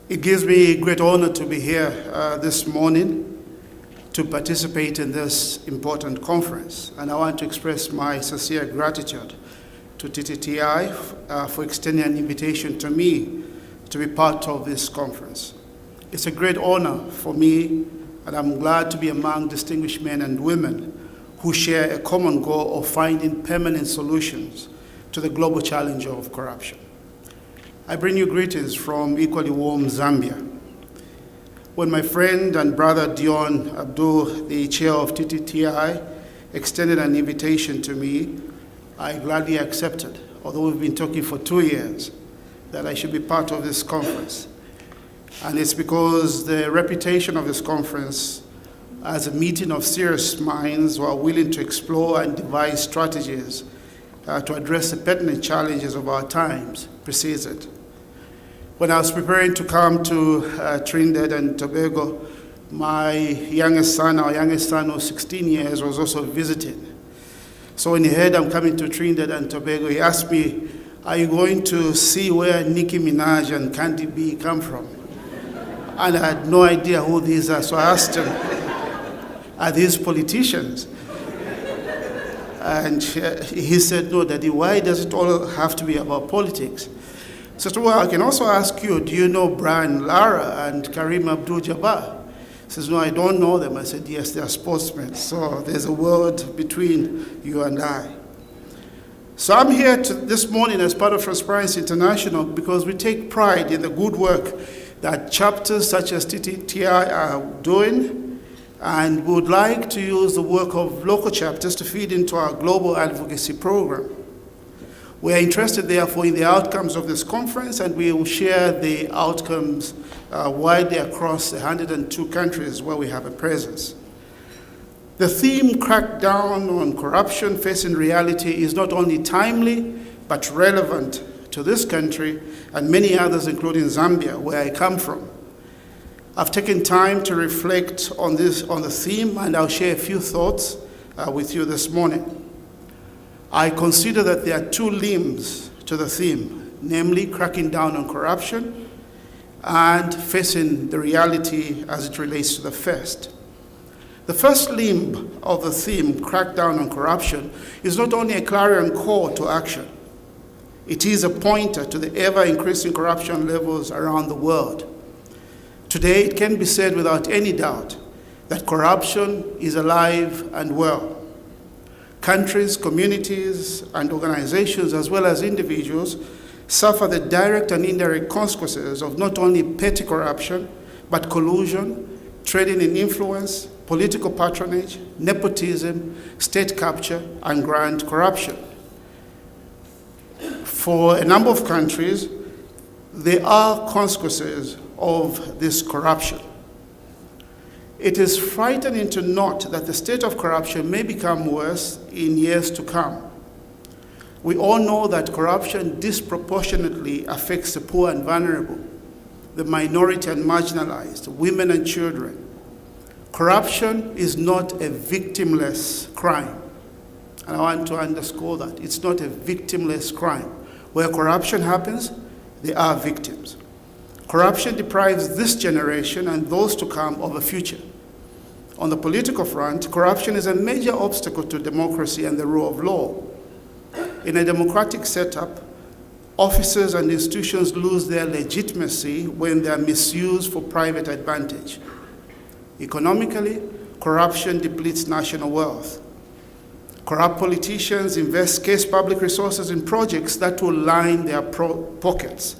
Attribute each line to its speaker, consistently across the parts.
Speaker 1: It gives me great honor to be here this morning to participate in this important conference. And I want to express my sincere gratitude to TTTI for extending an invitation to me to be part of this conference. It's a great honor for me, and I'm glad to be among distinguished men and women who share a common goal of finding permanent solutions to the global challenge of corruption. I bring you greetings from equally warm Zambia. When my friend and brother Dion Abdul, the chair of TTTI, extended an invitation to me, I gladly accepted, although we've been talking for 2 years, that I should be part of this conference. And it's because the reputation of this conference as a meeting of serious minds who are willing to explore and devise strategies to address the pertinent challenges of our times precedes it. When I was preparing to come to Trinidad and Tobago, my youngest son, who's 16 years, was also visiting. So when he heard I'm coming to Trinidad and Tobago, he asked me, "Are you going to see where Nicki Minaj and Cardi B come from?" And I had no idea who these are, so I asked him, "Are these politicians?" And he said, "No, Daddy, why does it all have to be about politics?" So I said, "Well, I can also ask you, do you know Brian Lara and Karim Abdul-Jabbar?" He says, "No, I don't know them." I said, "Yes, they are sportsmen, so there's a world between you and I." So I'm here this morning as part of Transparency International because we take pride in the good work that chapters such as TTTI are doing, and we would like to use the work of local chapters to feed into our global advocacy program. We are interested, therefore, in the outcomes of this conference, and we will share the outcomes widely across the 102 countries where we have a presence. The theme, Crack Down on Corruption Facing Reality, is not only timely, but relevant to this country and many others, including Zambia, where I come from. I've taken time to reflect on the theme, and I'll share a few thoughts with you this morning. I consider that there are two limbs to the theme, namely cracking down on corruption and facing the reality as it relates to the first. The first limb of the theme, crack down on corruption, is not only a clarion call to action, it is a pointer to the ever-increasing corruption levels around the world. Today, it can be said without any doubt that corruption is alive and well. Countries, communities, and organizations, as well as individuals, suffer the direct and indirect consequences of not only petty corruption, but collusion, trading in influence, political patronage, nepotism, state capture, and grand corruption. For a number of countries, there are consequences of this corruption. It is frightening to note that the state of corruption may become worse in years to come. We all know that corruption disproportionately affects the poor and vulnerable, the minority and marginalized, women and children. Corruption is not a victimless crime. And I want to underscore that. It's not a victimless crime. Where corruption happens, there are victims. Corruption deprives this generation and those to come of a future. On the political front, corruption is a major obstacle to democracy and the rule of law. In a democratic setup, officers and institutions lose their legitimacy when they are misused for private advantage. Economically, corruption depletes national wealth. Corrupt politicians invest scarce public resources in projects that will line their pockets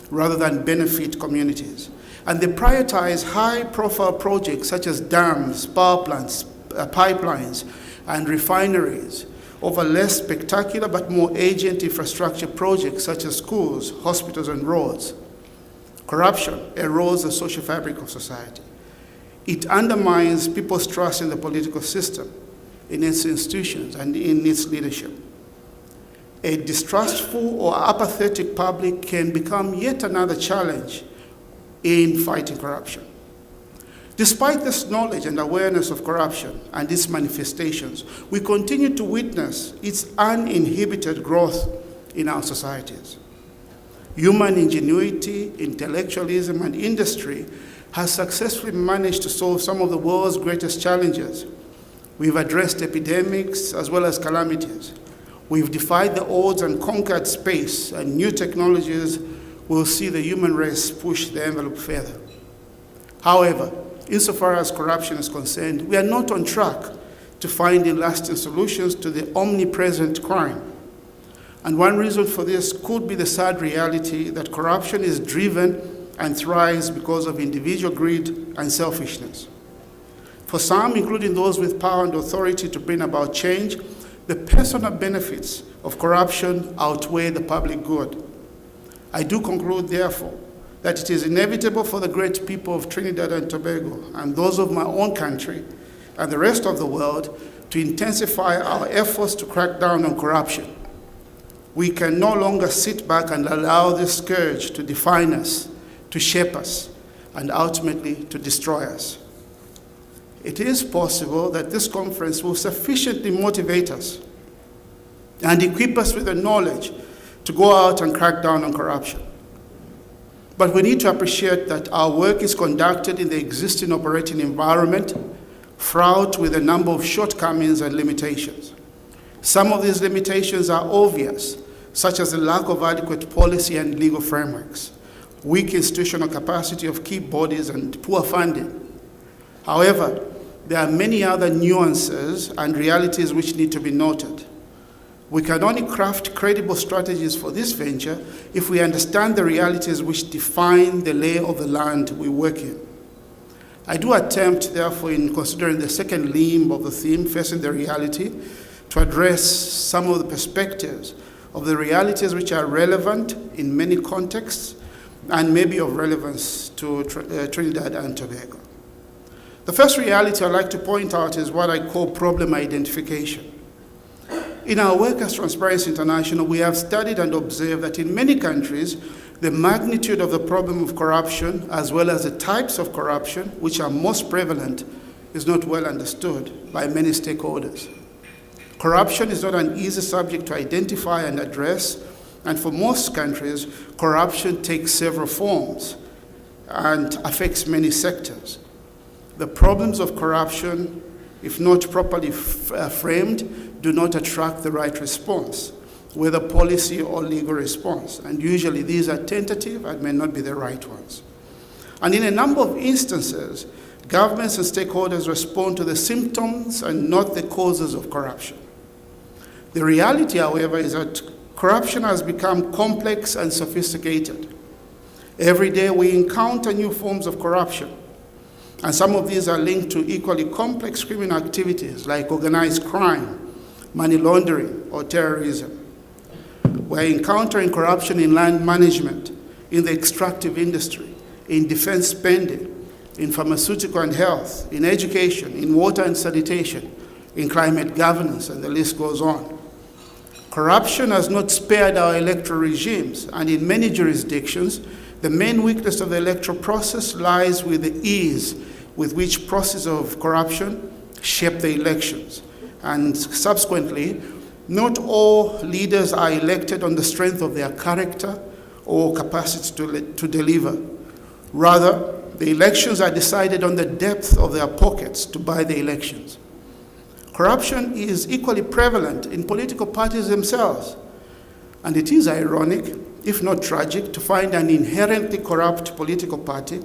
Speaker 1: rather than benefit communities. And they prioritize high-profile projects such as dams, power plants, pipelines, and refineries over less spectacular but more urgent infrastructure projects such as schools, hospitals, and roads. Corruption erodes the social fabric of society. It undermines people's trust in the political system, in its institutions, and in its leadership. A distrustful or apathetic public can become yet another challenge in fighting corruption. Despite this knowledge and awareness of corruption and its manifestations, we continue to witness its uninhibited growth in our societies. Human ingenuity, intellectualism, and industry has successfully managed to solve some of the world's greatest challenges. We've addressed epidemics as well as calamities. We've defied the odds and conquered space, and new technologies will see the human race push the envelope further. However, insofar as corruption is concerned, we are not on track to finding lasting solutions to the omnipresent crime. And one reason for this could be the sad reality that corruption is driven and thrives because of individual greed and selfishness. For some, including those with power and authority to bring about change, the personal benefits of corruption outweigh the public good. I do conclude, therefore, that it is inevitable for the great people of Trinidad and Tobago and those of my own country and the rest of the world to intensify our efforts to crack down on corruption. We can no longer sit back and allow this scourge to define us, to shape us, and ultimately to destroy us. It is possible that this conference will sufficiently motivate us and equip us with the knowledge to go out and crack down on corruption. But we need to appreciate that our work is conducted in the existing operating environment, fraught with a number of shortcomings and limitations. Some of these limitations are obvious, such as the lack of adequate policy and legal frameworks, weak institutional capacity of key bodies, and poor funding. However, there are many other nuances and realities which need to be noted. We can only craft credible strategies for this venture if we understand the realities which define the lay of the land we work in. I do attempt, therefore, in considering the second limb of the theme, facing the reality, to address some of the perspectives of the realities which are relevant in many contexts and may be of relevance to Trinidad and Tobago. The first reality I'd like to point out is what I call problem identification. In our work as Transparency International, we have studied and observed that in many countries, the magnitude of the problem of corruption, as well as the types of corruption which are most prevalent, is not well understood by many stakeholders. Corruption is not an easy subject to identify and address, and for most countries, corruption takes several forms and affects many sectors. The problems of corruption, if not properly framed, do not attract the right response, whether policy or legal response. And usually these are tentative and may not be the right ones. And in a number of instances, governments and stakeholders respond to the symptoms and not the causes of corruption. The reality, however, is that corruption has become complex and sophisticated. Every day we encounter new forms of corruption, and some of these are linked to equally complex criminal activities like organized crime, money laundering, or terrorism. We're encountering corruption in land management, in the extractive industry, in defense spending, in pharmaceutical and health, in education, in water and sanitation, in climate governance, and the list goes on. Corruption has not spared our electoral regimes, and in many jurisdictions, the main weakness of the electoral process lies with the ease with which processes of corruption shape the elections. And subsequently, not all leaders are elected on the strength of their character or capacity to deliver. Rather, the elections are decided on the depth of their pockets to buy the elections. Corruption is equally prevalent in political parties themselves. And it is ironic, if not tragic, to find an inherently corrupt political party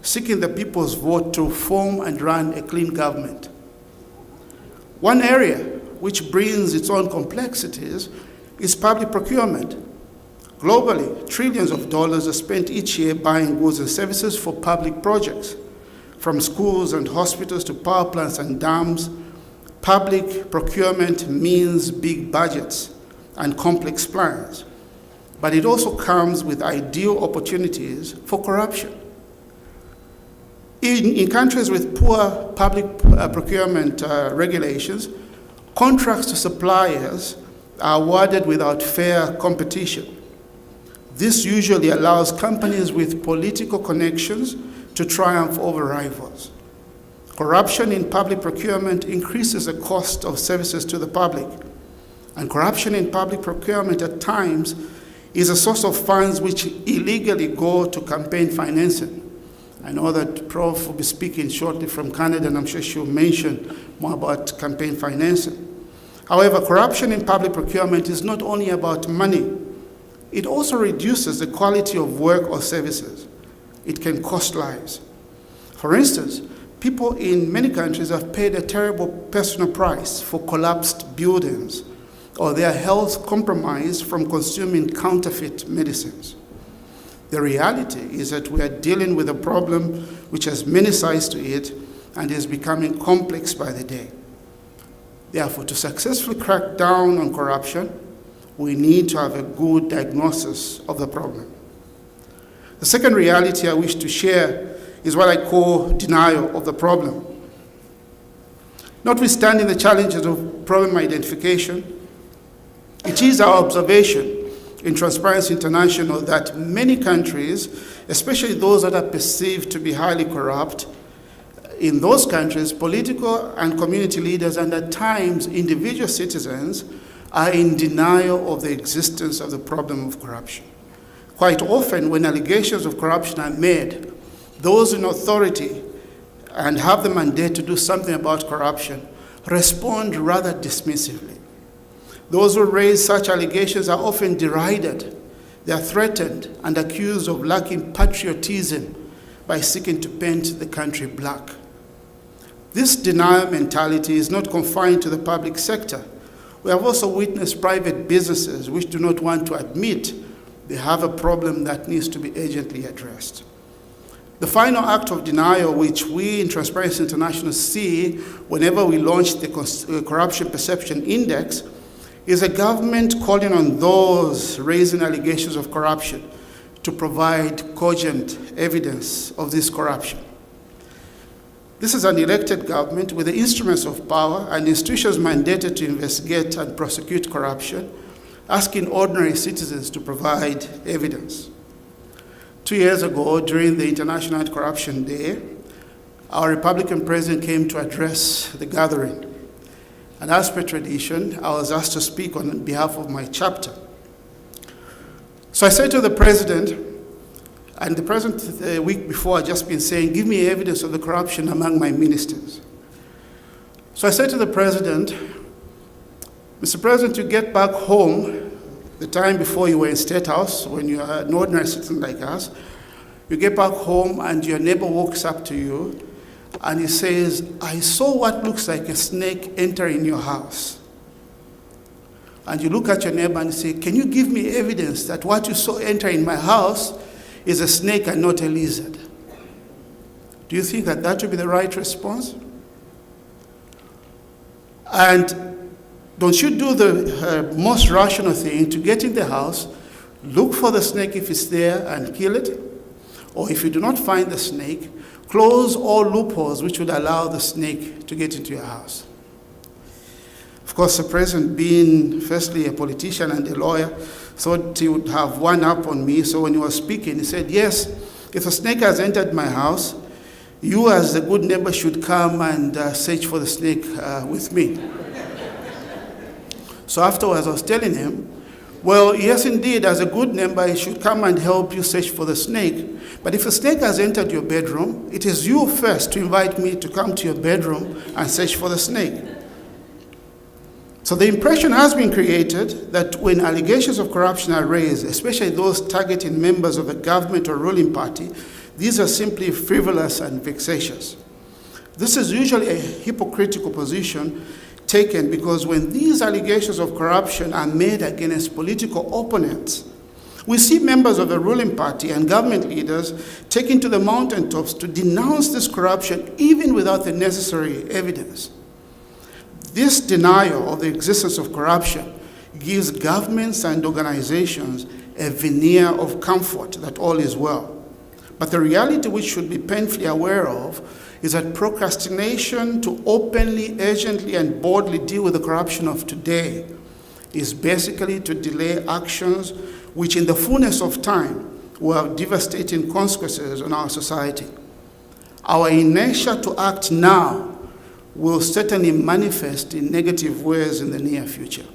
Speaker 1: seeking the people's vote to form and run a clean government. One area which brings its own complexities is public procurement. Globally, trillions of dollars are spent each year buying goods and services for public projects. From schools and hospitals to power plants and dams, public procurement means big budgets and complex plans. But it also comes with ideal opportunities for corruption. In countries with poor public procurement regulations, contracts to suppliers are awarded without fair competition. This usually allows companies with political connections to triumph over rivals. Corruption in public procurement increases the cost of services to the public. And corruption in public procurement at times is a source of funds which illegally go to campaign financing. I know that Prof will be speaking shortly from Canada, and I'm sure she'll mention more about campaign financing. However, corruption in public procurement is not only about money, it also reduces the quality of work or services. It can cost lives. For instance, people in many countries have paid a terrible personal price for collapsed buildings or their health compromised from consuming counterfeit medicines. The reality is that we are dealing with a problem which has many sides to it and is becoming complex by the day. Therefore, to successfully crack down on corruption, we need to have a good diagnosis of the problem. The second reality I wish to share is what I call denial of the problem. Notwithstanding the challenges of problem identification, it is our observation in Transparency International that many countries, especially those that are perceived to be highly corrupt, in those countries, political and community leaders and at times individual citizens are in denial of the existence of the problem of corruption. Quite often, when allegations of corruption are made, those in authority and have the mandate to do something about corruption respond rather dismissively. Those who raise such allegations are often derided. They are threatened and accused of lacking patriotism by seeking to paint the country black. This denial mentality is not confined to the public sector. We have also witnessed private businesses which do not want to admit they have a problem that needs to be urgently addressed. The final act of denial which we in Transparency International see whenever we launch the Corruption Perception Index is a government calling on those raising allegations of corruption to provide cogent evidence of this corruption. This is an elected government with the instruments of power and institutions mandated to investigate and prosecute corruption, asking ordinary citizens to provide evidence. 2 years ago, during the International Anti-Corruption Day, our Republican president came to address the gathering. And as per tradition, I was asked to speak on behalf of my chapter. So I said to the president, and the president the week before had just been saying, give me evidence of the corruption among my ministers. So I said to the president, Mr. President, you get back home, the time before you were in State House, when you are an ordinary citizen like us, you get back home and your neighbor walks up to you and he says, I saw what looks like a snake enter in your house. And you look at your neighbor and say, can you give me evidence that what you saw enter in my house is a snake and not a lizard? Do you think that that would be the right response? And don't you do the most rational thing to get in the house, look for the snake if it's there and kill it? Or if you do not find the snake, close all loopholes which would allow the snake to get into your house. Of course, the president, being firstly a politician and a lawyer, thought he would have one up on me. So when he was speaking, he said, yes, if a snake has entered my house, you as a good neighbor should come and search for the snake with me. So afterwards, I was telling him, well, yes, indeed, as a good neighbor, I should come and help you search for the snake. But if a snake has entered your bedroom, it is you first to invite me to come to your bedroom and search for the snake. So the impression has been created that when allegations of corruption are raised, especially those targeting members of a government or ruling party, these are simply frivolous and vexatious. This is usually a hypocritical position taken because when these allegations of corruption are made against political opponents, we see members of the ruling party and government leaders taking to the mountaintops to denounce this corruption even without the necessary evidence. This denial of the existence of corruption gives governments and organizations a veneer of comfort that all is well. But the reality which should be painfully aware of is that procrastination to openly, urgently, and boldly deal with the corruption of today is basically to delay actions which in the fullness of time will have devastating consequences on our society. Our inertia to act now will certainly manifest in negative ways in the near future.